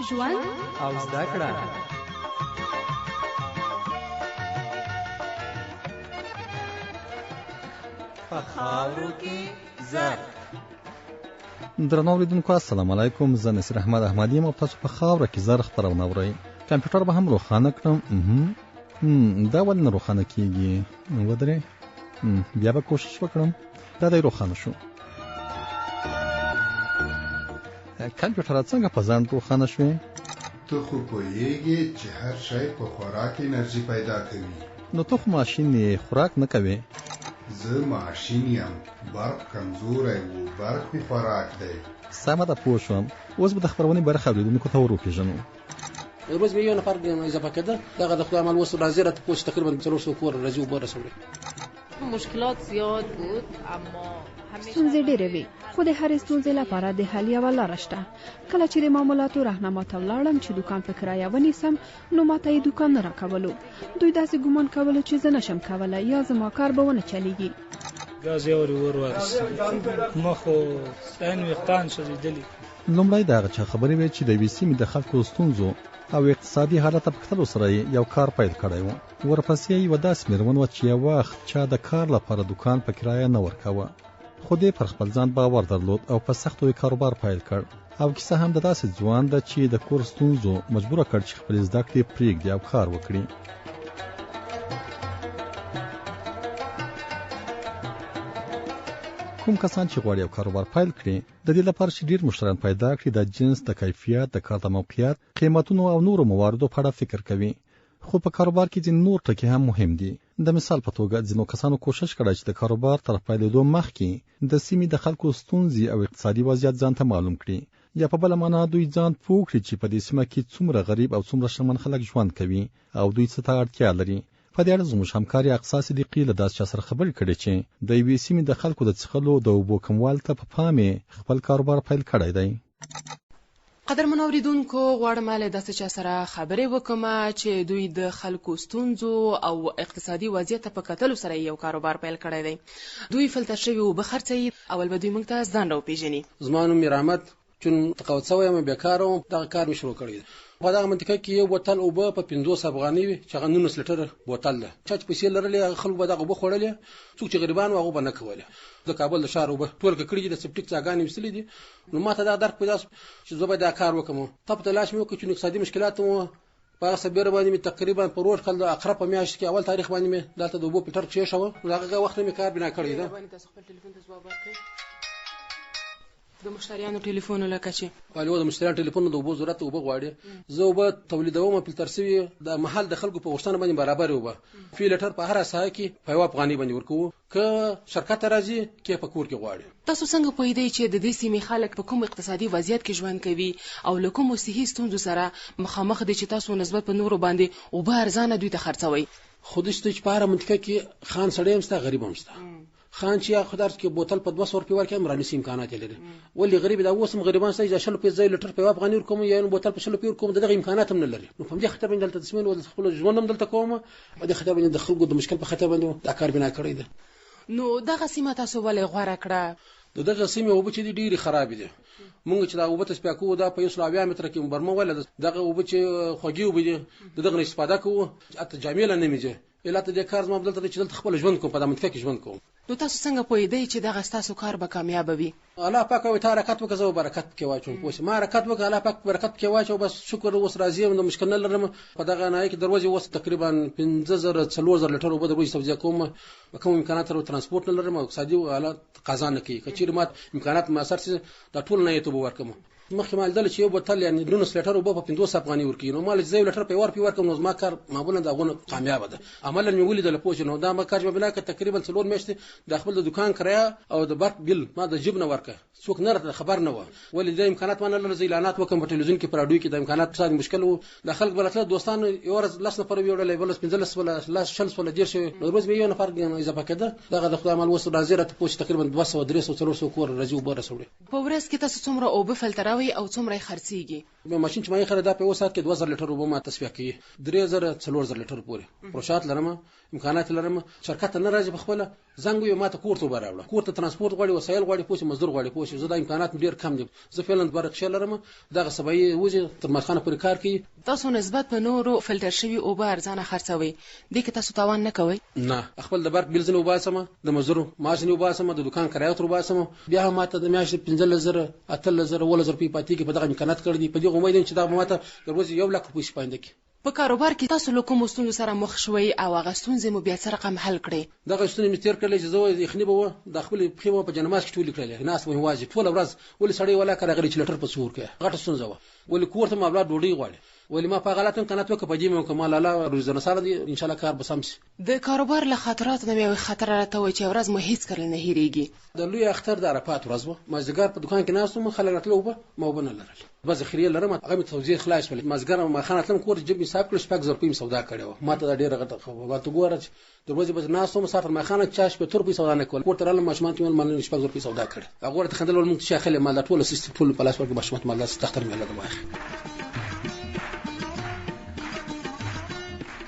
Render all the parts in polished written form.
ژوند او زده کړه. په خاورو کې زر. درنو اوریدونکو السلام علیکم. زه نصیر احمد احمدی یم او تاسو په خاوره کې زر خبرونه اورئ. کمپیوټر به هم روښانه کړم. دا ولې نه روښانه کیږي؟ ودرې بیا به کوشش وکړم. دا دی روښانه شو. کمپیوټر څنګه په ځان روښانه شوې؟ ته خو پوهیږې چې هر شی په خوراک انرژي پیدا کوي. نو ته خو ماشین یې، خوراک نه کوې. زه ماشین یم، برق کمزوری و، برق مې خوراک دی. سمه ده، پوه شوم. اوس به د خبرونې برخه اوریدونکو ته ور وپېژنو. روز به یو نفر اضافه کېده، دغه د خدای عمل وس راځي راته پوښتنه تقریبا 400 کور راځي او بره سوړي. مشکلات زیاد بود اما ستونزې ډېرې وي، خو د هرې ستونزې لپاره د حل یوه لاره شته. کله چې د معاملاتو راهنما ته ولاړم چې دکان په کرایه ونیسم، نو ماته یې دکان نه راکولو. دوی داسې ګمان کولو چې زه نشم کولی یا زما کار به ونه چلیږي. ګاز یې ور واغېست، ما خو عین ویښتان سوځېدلي. لومړی د هغه چا خبرې وې چې د یوې سیمې د خلکو ستونزو او اقتصادي حالت په کتلو سره یو کار پیل کړی و. ورپسې یوه داسې مېرمن وه چې یو وخت چا د کار لپاره دکان په کرایه نه ورکاوه، خو دې پر خپل ځان باور درلود او په سختو یې کاروبار پیل کړ. او کیسه هم د داسې ځوان ده چې د کور ستونزو مجبوره کړ چې خپلې زده کړې پرېږدي او کار وکړي. کوم کسان چې غواړي یو کاروبار پیل کړي، د دې لپاره چې ډیر مشتریان پیدا کړي، د جنس، د کیفیت، د کار د موقعیت، قیمتونو او نورو مواردو په اړه فکر کوي. خو په کاروبار کې ځینې نور ټکي هم مهم دي. د مثال په توګه ځینو کسانو کوشش کړی چې د کاروبار تر پیلېدو مخکې د سیمې د خلکو ستونزې او اقتصادي وضعیت ځان ته معلوم کړي، یا په بله معنا دوی ځان پوه کړي چې په دې سیمه کې څومره غریب او څومره شتمن خلک ژوند کوي او دوی څه ته اړتیا لري. په دې اړه زموږ همکار اقصا صدیقي له داسې چا سره خبرې کړې چې د یوې سیمې د خلکو د څښلو د اوبو کموالي ته په پام یې خپل کاروبار پیل کړی دی. قدرمن اوریدونکو، غواړم له داسې چا سره خبرې وکړم چې دوی د خلکو ستونزو او اقتصادي وضعیت په کتلو سره یو کاروبار پیل کړی دی. دوی فلتر شوي اوبه خرڅوي. اول به دوی موږ ته ځان راوپېژني. زما نوم میر احمد، چون تقاعد شوی یم، بیکاره وم. دغه کار مې شروع کړی دی. په دغه منطقه کې یو بوتل اوبه په 50 افغانۍ وي چې هغه 19 لیټره بوتل ده. چا چې پیسې لرلې خلکو به دغه اوبه خوړلې، څوک چې غریبان و هغه به نه کولې. د کابل د ښار اوبه ټول کړي دي، د سپټیک څاګانې وستلې دي. نو ماته دا درک پیدا چې زه به دا کار وکړم. ته په تلاش مې وکړ چې اقتصادي مشکلات مو په هغه سبیره باندې مې تقریبا په روز کال د اقرب په میاشت کې اول تاریخ باندې مې دلته د اوبو فلټر کېښوه. هغه وخت مې کار بنا کړی ده. د مشتریانو ټلیفون لکه چې والو د مشتریانو ټلیفون د اوبو ضرورت اوبه غواړي، زه اوبه تولیدوم. فلټر شوي د محل د خلکو په غوښتنه باندې برابر اوبه فی لیټر په هر ساعه کې په 1 افغانۍ باندې ورکوو. که شرکت راځي کې په کور کې غواړي. تاسو څنګه پوهیدئ چې د دې سیمې خلک په کوم اقتصادي وضعیت کې ژوند کوي او له کومو صحي ستونزو سره مخامخ دي چې تاسو نسبت په نورو باندې اوبه ارزانه دوی ته خرڅوئ؟ خو دې چې په هره منطقه کې خان سړی هم شته، غریب هم شته. خان چې خدای کې بوتل په 200 روپۍ ورکړي مرانسي امکانات لري، ولې غریب دا اوس هم غریبان سي 100 روپۍ ځای لیټر په 1 افغانۍ ورکوم یا یو بوتل په 100 روپۍ ورکوم، دغه امکانات هم نه لري. نو په دې خاطر باندې دلته تسمین ول خپل ژوند هم دلته کوم، په دې خاطر باندې د خلکو د مشکل په خاطر باندې دا کار بنا کړی دی. نو دغه سیمه تاسو ولې غوړه کړه؟ دغه سیمه اوبه چې ډېری خراب دي. مونږ چې دا اوبه تاسو پیا کوو دا په 120 متر کې برمه ولا دغه اوبه چې خوږی اوبه دي دغه استفاده کوو، اته جامل نه میځي. الهته د کار زما بدلته چې دلته خپل ژوند کوم، په دې منطقه کې ژوند کوم. نو تاسو څنګه پوهیدئ چې دغه ستاسو کار به کامیاب وي؟ الله پاک او ته حرکت وکړه، زه برکت کې واچوم. پوه ما حرکت وکړه، الله پاک برکت کې واچو. بس شکر اوس راضي یم، د مشکل نه لرم. په دغه نه کې دروازه اوس تقریبا 5000 لیټر اوبه د روز توزیع کوم. کوم امکانات او ترانسپورت نه لرم او اقتصادي حالت قضا نه کوي. کچیر مات امکانات ما سر د ټول نه یته ورکم. مخکې مال دل چې یو بوتل یعنی 19 لیټر اوبه په 50 افغانۍ ورکړي، نو مال زې لیټر په ورکوم. نو ما کار معمولا دغه کامیاب ده. عملا مې ولید له پوښتنه نو دا ما کار مې بنا ک تقریبا 4 میاشتې د خپل د دکان کرایه او د برق بل ما د جیب نه ورکه، څوک نه خبر نه و. ولې د امکانات ما نه لرل. زه اعلانات وکم په ټلویزیون کې، پر اډوي کې د امکانات څخه مشکل وو. د خلک بلاتله دوستان یو ورځ لاسنه پر ویوړل، بل 15 ولا لاس شلس ولا دیر شوی. نو روز به یو نفر اضافه کېده. دغه د خدای عمل وس راځي راته پوښتنه تقریبا 200 300 400 کور راځي او بره سوړي. په ورځ کې تاسو څومره اوبه فلټروي او څومره خرڅيږي؟ ماشین چې ما یې خره دا په یو ساعت کې 2000 لیټر اوبه ما تصفیه کوي. 3000 4000 لیټر پورې پروشات لرم، امکانات لرم. شرکت نه راځي په خپل زنګ یو ماته کور ته وراوړه کور ته ترانسپورت غواړي وسایل غواړي پوسې مزدور غواړي پوسې زه د امکانات ډیر کم دي زه فعلا برخه لرم دغه سبای وځي تر مخانه پورې کار کوي تاسو نسبت په نورو فلټر شوی اوبه ارزانه خرڅوي دې کې تاسو تاوان نه کوئ نه خپل د برق بیل زنه وباسم د مزدور معاش نه وباسم د دکان کرایه تر وباسم بیا ماته د میاشتې 15000 8000 ولزر په پاتې کې په دغه امکانات کړی په دې امید چې دا ماته د ورځې 1 لک روپۍ شپاینده کې په کاروبار کې تاسو له کوم ستونزو سره مخ شوي او هغه ستونزې مو بیا څه رقم حل کړې دغه ستونزې مې تیر کړلې چې زه یخني به د خپل پخې په جنماز کې ټول کړلې ناس مې واجب ټول ورځ ولې سړی ولا کړه غړي چې لټر په سور کې غټه ستونزه و ولې کور ته ما بل ډوډۍ غواړي ولې ما په غلطم کنات وک په دې مې کومه لاله روزنه سره دي ان شاء الله کار به سم شي د کاروبار له خطرات نه یو خطر راته وي چې ورځ مو هیڅ کړل نه هېریږي د لوی اختر د عرفات ورځ و مازدګر په دکان کې ناس مو خلک راتلو به ما وبنه لرل بس خیریه لرم هغه توزیع خلاص ول مازدګر ما خانه تلم کور جيب حساب کړ شپږ زر روپۍ سودا کړو ما ته ډیره غټه خبره ته ګوره د ورځې بس ناس مو ساتل ما خانه چاش په تر روپۍ سودا نه کول پورته رالم ماشومان ته مال شپږ زر روپۍ سودا کړ هغه ورته خندل ول موږ شاخله مال ټول سیستم ټول پلاس ورکړ ماشومان مال تختر مې لګم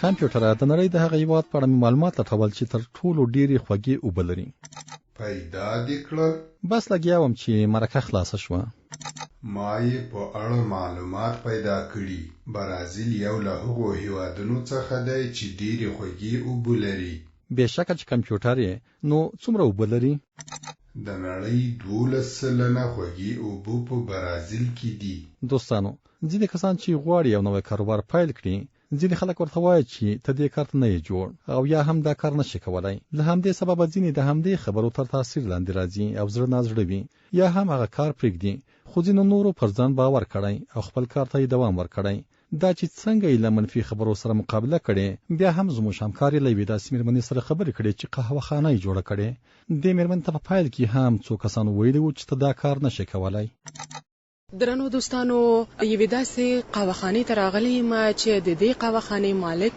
کمپیوټر د نړۍ د هغه هیواد په اړه معلومات لټول چې تر ټولو ډېری خوږې اوبه لري پیدا دې کړل بس لګیا وم چې مرکه خلاصه شوه ما یې په اړه معلومات پیدا کړي برازیل یو له هغو هیوادونو څخه دی چې ډېرې خوږې اوبه لري بېشکه چې کمپیوټر یې نو څومره اوبه لري د نړۍ 12% خوږې اوبه په برازیل کې دي دوستانو ځینې کسان چې غواړي یو نوی کاروبار پیل کړي ځینې خلک ورته وایي چې ته دې کار نه یې جوړ او یا هم دا کار نشي کولای له همدې سببه ځینې د همدې خبرو تر تاثیر لاندې راځي او زړه نازړه وي یا هم هغه کار پرېږدي خو ځینو نورو پر ځان باور کړی او خپل کار ته یې دوام ورکړی دا چې څنګه یې له منفي خبرو سره مقابله کړي بیا هم زموږ همکاري له یوې داسې مېرمنې سره خبرې کړې چې قهوه خانه یې جوړه کړې دې مېرمنې ته په پیل کې هم څو کسانو ویلي وو چې ته دا کار نشي کولای درنو دوستانو یوې داسې قهوهخانې ته راغلی یم چې د دې قهوهخانې مالک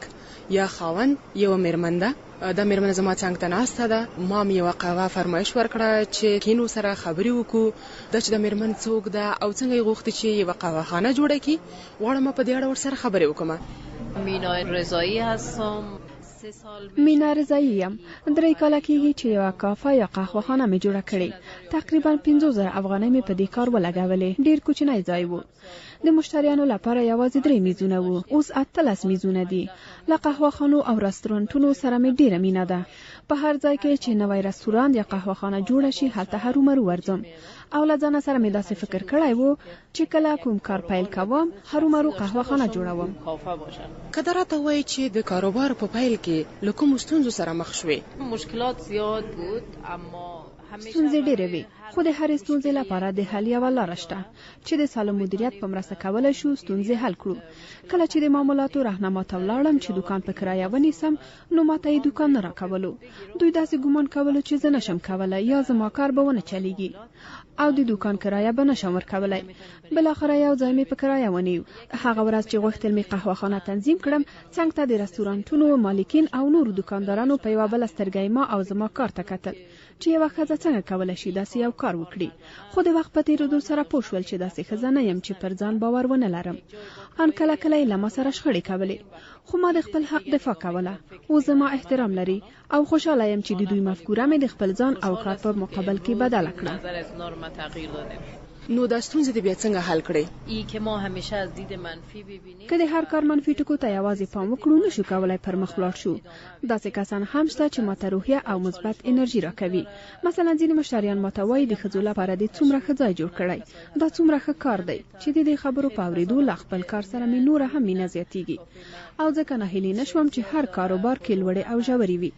یا خاوند یوه مېرمن ده دا مېرمنه زما څنګ ته ناسته ده ما م یوه قهوه فرمایش ورکړه چې کینو سره خبرې وکړو دا چې د مېرمن څوک ده او څنګه یې غوښتې چې یوه قهوهخانه جوړه کړي غواړم په دې اړه ورسره خبرې وکړم مینا رضایی هستم مینا رضایی یم 3 کاله کېږي چې یوه کافه یا قهوهخانه مې جوړه کړې تقریبا 50000 افغانۍ مې په دې کار ولګولې ډېر کوچنی ځای و د مشتریانو لپاره یوازې 3 میزونه وو اوس 18 میزونه دي له قهوهخانو او رستورانتونو سره مې ډېره مینه ده په هر ځای کې چې نوی رستوران یا قهوهخانه جوړه شي هلته هرومرو ورځم او له ځانه سره مې داسې فکر کړی و چې کله کوم کار پیل کوم هرومرو قهوهخانه جوړوم که دا راته وایي چې د کاروبار په پیل کې له کومو ستونزو سره مخ شوې مشکلات زیاد بود اما ستونزې ډېرې وي خو د هرې ستونزې لپاره د حل یوه لاره شته چې د سالم مدیریت په مرسته کولی شو ستونزې حل کړو کله چې د معاملاتو راهنما ته ولاړم چې دکان په کرایه ونیسم نو ماته یې دکان نه راکولو دوی داسې ګمان کولو چې زه نشم کولی یا زما کار به ونه چلیږي او د دکان کرایه به نشم ورکولی بالاخره یو ځای مې په کرایه ونیو هغه ورځ چې غوښتل مې قهوهخانه تنظیم کړم څنګ ته د رستورانتونو مالکین او نورو دکاندارانو په یوه بله سترګۍ ما او زما کار ته کتل چې یوه ښځه څنګه کولی شي داسې یو کار وکړي خو د وخت په تېرېدو سره پوه شول چې داسې ښځه نه یم چې پر ځان باور ونه لرم ان کله کله یې له ما سره شخړې کولې خو ما د خپل حق دفاع کوله او زما احترام لري او خوشحاله یم چې د دوی مفکوره مې د خپل ځان او کار په مقابل کې بدله کړه نو دا ستونزې دې بیا څنګه حل کړې که د هر کار منفي ټکو ته یوازې پام وکړو نشو کولی پر مخ ولاړ شو داسې کسان هم شته چې ماته روحیه او مثبت انرژي راکوي مثلا ځینې مشتریان ماته وایي د ښځو لپاره دې څومره ښه ځای جوړ کړی دا څومره ښه کار دی چې د دې خبرو په اورېدو له خپل کار سره مې نوره هم مینه زیاتیږي او ځکه ناهیلې نشوم چې هر کاروبار کې لوړې او ژورې وي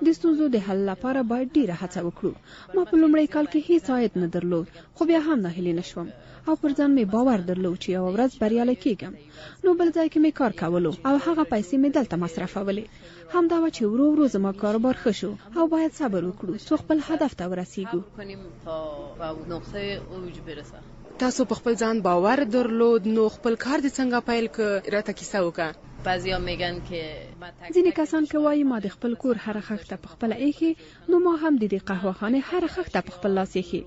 د ستونزو د حل لپاره باید ډیره هڅه وکړو ما په لومړی کال کې هیڅ عاید نه درلود خو بیا هم ناهیلې نشوم او پر ځان مې باور درلود چې یوه ورځ بریالی کېږم نو بل ځای کې مې کار کولو او هغه پیسې مې دلته مصرفولې همدا وه چې ورو ورو زما کاروبار ښه شو او باید صبر وکړو څو خپل هدف ته ورسیږو تاسو په خپل ځان باور درلود نو خپل کار دې څنګه پیل که راته کیسه وکړه بعضیا میگن که ځینې کسان که وایي ما د خپل کور هر خښ ته په خپله ایښي، نو ما هم د دې قهوهخانې هر خښ ته په خپل لاس ایښي.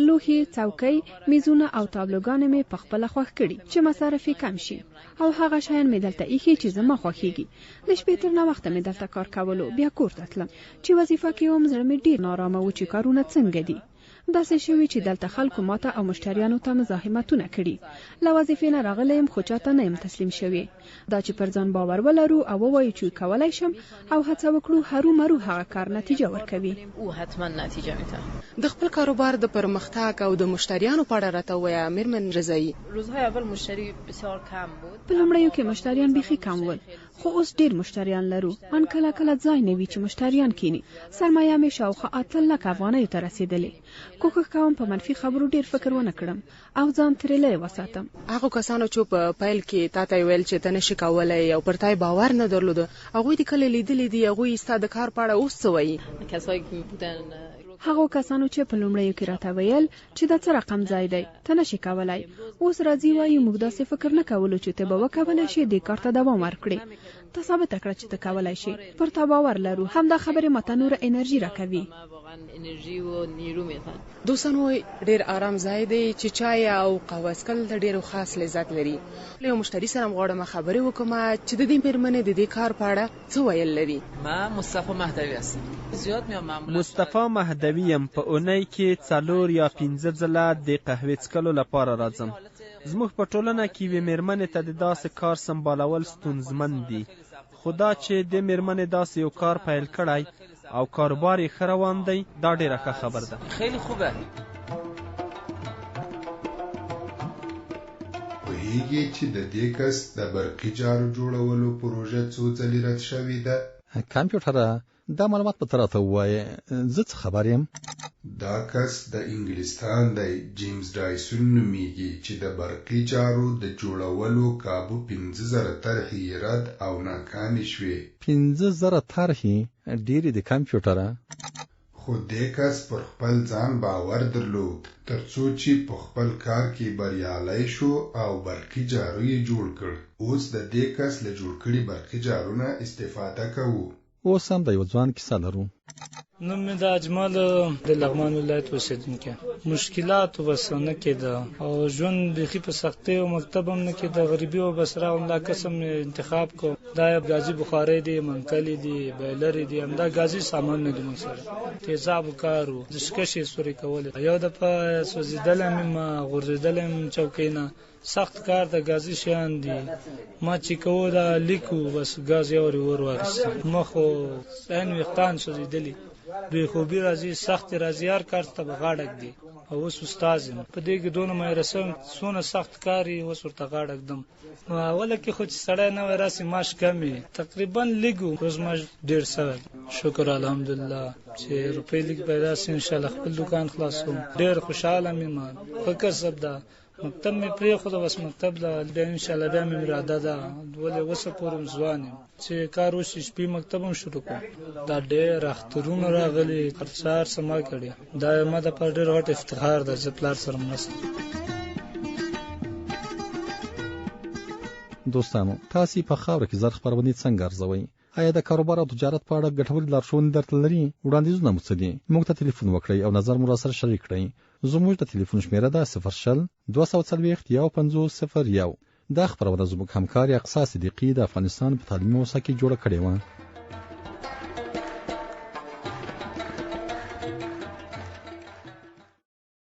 لوښي، څوکۍ، میزونه او تابلوګانې مې په خپله خوښ کړي چې مصارف یې کم شي، او هغه شیان مې دلته ایښي چې زما خوښیږي. د شپې تر ناوخته مې دلته کار کولو، بیا کور ته تلم چې وظیفه کې وم. زړه مې ډېر نارامه و چې کارونه څنګه دي. داسې شوي چې دلته خلکو ماته او مشتریانو ته مزاحمتونه کړي. له وظیفې نه راغلی یم خو چاته نه یم تسلیم شوی. دا چې پر ځان باور ولرو او ووایو چې کولی شم او هڅه وکړو، هرومرو هغه کار نتیجه ورکوي. او حتما نتیجه میده. د خپل کاروبار د پرمختګ او د مشتریانو په اړه راته ووایه میرمن رضایی. روزهای اول مشتری بسیار کم بود. په لومړیو کې مشتریان بیخي کم ول، خو اوس ډیر مشتریان لرو. ان کله کله ځای نه وي چې مشتریان کینی. سرمایه مې شاوخوا 8 لک افغانیو ته رسیدلې. کوښښ کوم په منفي خبرو ډیر فکر ونه کړم او ځان ترې لرې وساتم. هغه کسانو چې په پیل کې تا ته ویل چې ته نشې کولی او پر تا باور نه درلوده، هغوی دې کله لیدلي دي؟ هغوی ستا د کار په اړه اوس څه وایي؟ کسایی که بودن هغو کسانو چې په لومړیو کې راته ویل چې دا څه رقم ځای دی، ته نشې کولی، اوس راځي وایي موږ داسې فکر نه کولو چې ته به وکولی شې دې کار ته دوام ورکړې. ته ثابته کړه چې ته کولی شې، پر تا باور لرو. همدا خبرې ماته نوره انرژي راکوي. انرژي او نیرو میدن. دوستانو ډیر آرام ځای دی چې چای او قهوه څښل د ډیرو خاص لذت لري. له مشتری سره غواړم خبرې وکم چې د دې میرمنې د دې کار په اړه څه ویل لري. ما مصطفی مهدوی هستم. زیاد میام معمولا مصطفی مهدوی يم. په اونۍ کې 4 یا 5 ځله د قهوې څښلو لپاره راځم. زموږ په ټولنه کې وی میرمنې ته د داسې کار سمبالول ستونزمن دي. خدا چې د میرمنې داسې یو کار پیل کړی او کاروبار یې ښه روان دی، دا ډیره ښه خبر ده. خیلی خوبه. پوهیږي چې د دې کس د برقي جارو جوړولو پروژه څو ځلې رد شوې ده؟ کمپیوټره دا معلومات به تراته ووایې، زه څه خبر یم؟ دا کس د انګلستان دی، جیمز ډایسون نومیږي، چې د برقي جارو د جوړولو کابو 15,000 طرحې رد او ناکامې شوې. 15,000 طرحې ډېرې د کمپیوټره. خو دې کس پر خپل ځان باور درلود ترڅو چې په خپل کار کې بریالی شو او برقي جارو یې جوړ کړ. اوس د دې کس له جوړ کړي برقي جارو نه استفاده کوو. اوس هم د یو ځوان کیسه لرو. نوم مې د اجمل د لغمان ولایت اوسېدونکی. مشکلاتو بس نه کېده او ژوند بیخي په سختۍ او مکتب هم نه کېده. غریبي او بس راغلم، دا قسم انتخاب کو. دا ګازي بخارۍ دي، منقلي دي، بایلرې دي، همدا ګازي سامان نه دي موږ سره. تیزابو کار و، دستکش یې سورې کولې. یو دفعه سوځېدلی یم، غورځېدلی یم چوکۍ نه. سخت کار د ګازي شیان دي. ما چې کوو دا لیکو بس ګاز یې ور واخیست. مخ خو عین ویښتان سوځېدلي، بې خوبي راځي، سخت راځي، هر کار ته به غاړه ږدي. او اوس استاد یم په دې کې دونه مایره سوم، څونه سخت کار یې اوس ورته غاړه ږدم. اوله کې خو چې سړی نه وای راسي معاش کم وي، تقریبا لږ و، روز معاش ډېر سوی. شکر الحمدلله چې روپۍ لږ پیدا سي، انشاءالله خپل دوکان خلاصوم. ډېر خوشحاله یم، ښه کسب ده. مکتب مې پرېښوده، بس مکتب له بیا انشاءالله بیا مې اراده ده ولې اوسه پورې هم ځوان یم چې کار وشي. شپې مکتب هم شروع کړم. دا ډېر اخترونه راغلي، خرڅه هر څه ما کړي. دا ما دپاره ډېر غټ افتخار ده چې پلار سره مرسته. دوستانو، تاسې په خاوره کې زر خپرونې څنګه ارزوئ؟ آیا د کاروبار او تجارت په اړه ګټورې لارښوونې درته لري؟ وړاندیزونه مو څه دي؟ موږ ته تلیفون وکړئ او نظر مو راسره شریک کړئ. زموږ د تلیفون شمیره ده 00240 15001. دا خپرونه زموږ همکار اقصا صدیقي د افغانستان په تعلیمي موسسه کې جوړه کړې وه.